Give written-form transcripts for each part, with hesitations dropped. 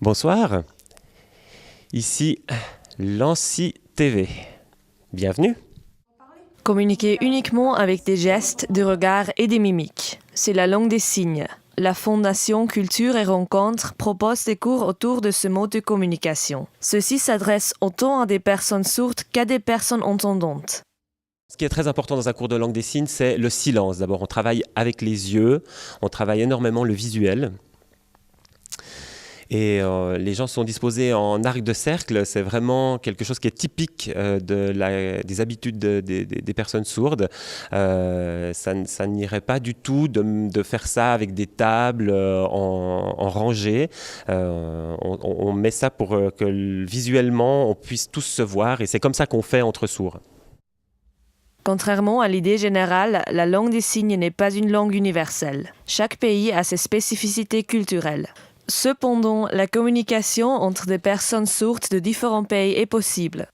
Bonsoir, ici Lancy TV. Bienvenue. Communiquer uniquement avec des gestes, des regards et des mimiques. C'est la langue des signes. La Fondation Culture et Rencontres propose des cours autour de ce mode de communication. Ceux-ci s'adressent autant à des personnes sourdes qu'à des personnes entendantes. Ce qui est très important dans un cours de langue des signes, c'est le silence. D'abord, on travaille avec les yeux, on travaille énormément le visuel. Et les gens sont disposés en arc de cercle. C'est vraiment quelque chose qui est typique des habitudes des personnes sourdes. Ça n'irait pas du tout de faire ça avec des tables en rangée. On met ça pour que visuellement on puisse tous se voir, et c'est comme ça qu'on fait entre sourds. Contrairement à l'idée générale, la langue des signes n'est pas une langue universelle. Chaque pays a ses spécificités culturelles. Cependant, la communication entre des personnes sourdes de différents pays est possible.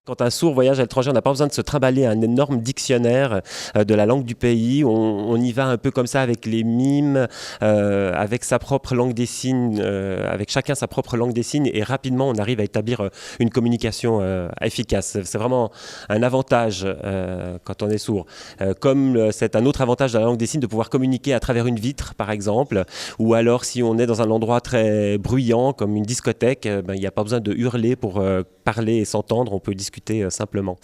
Quand un sourd voyage à l'étranger, on n'a pas besoin de se trimballer un énorme dictionnaire de la langue du pays. On y va un peu comme ça avec les mimes, avec sa propre langue des signes, avec chacun sa propre langue des signes, et rapidement on arrive à établir une communication efficace. C'est vraiment un avantage quand on est sourd. Comme c'est un autre avantage de la langue des signes de pouvoir communiquer à travers une vitre, par exemple, ou alors si on est dans un endroit très bruyant comme une discothèque, il n'y a pas besoin de hurler pour parler et s'entendre, on peut discuter simplement.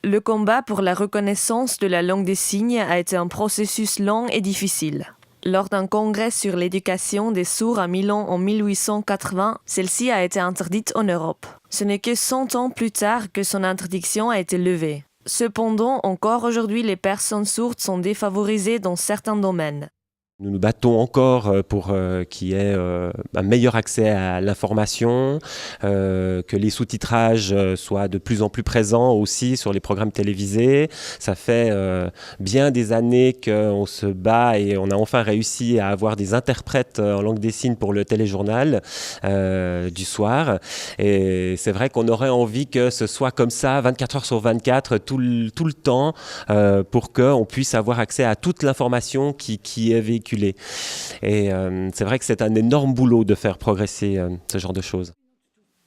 Le combat pour la reconnaissance de la langue des signes a été un processus long et difficile. Lors d'un congrès sur l'éducation des sourds à Milan en 1880, celle-ci a été interdite en Europe. Ce n'est que 100 ans plus tard que son interdiction a été levée. Cependant, encore aujourd'hui, les personnes sourdes sont défavorisées dans certains domaines. Nous nous battons encore pour qu'il y ait un meilleur accès à l'information, que les sous-titrages soient de plus en plus présents aussi sur les programmes télévisés. Ça fait bien des années qu'on se bat et on a enfin réussi à avoir des interprètes en langue des signes pour le téléjournal du soir. Et c'est vrai qu'on aurait envie que ce soit comme ça, 24 heures sur 24, tout le temps, pour qu'on puisse avoir accès à toute l'information qui est véhiculée. Et c'est vrai que c'est un énorme boulot de faire progresser ce genre de choses.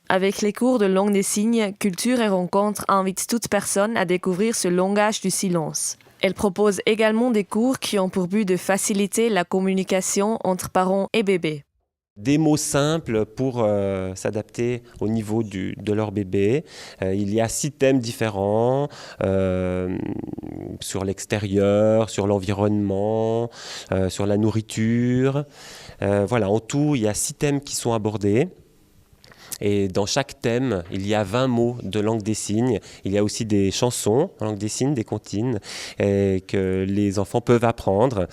Avec les cours de langue des signes, Culture et Rencontres invite toute personne à découvrir ce langage du silence. Elle propose également des cours qui ont pour but de faciliter la communication entre parents et bébés. Des mots simples pour s'adapter au niveau de leur bébé. Il y a 6 thèmes différents sur l'extérieur, sur l'environnement, sur la nourriture. Voilà, en tout, il y a 6 thèmes qui sont abordés. Et dans chaque thème, il y a 20 mots de langue des signes. Il y a aussi des chansons en langue des signes, des comptines, que les enfants peuvent apprendre.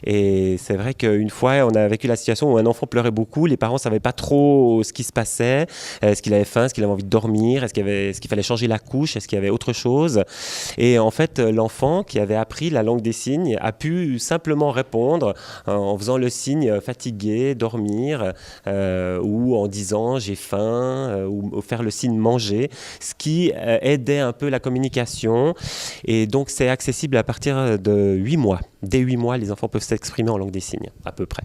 Et c'est vrai qu'une fois, on a vécu la situation où un enfant pleurait beaucoup. Les parents ne savaient pas trop ce qui se passait. Est-ce qu'il avait faim? Est-ce qu'il avait envie de dormir? Est-ce qu'il fallait changer la couche? Est-ce qu'il y avait autre chose? Et en fait, l'enfant qui avait appris la langue des signes a pu simplement répondre en faisant le signe fatigué, dormir, ou en disant j'ai faim, ou faire le signe manger, ce qui aidait un peu la communication. Et donc c'est accessible à partir de 8 mois. Dès 8 mois, les enfants peuvent s'exprimer en langue des signes, à peu près.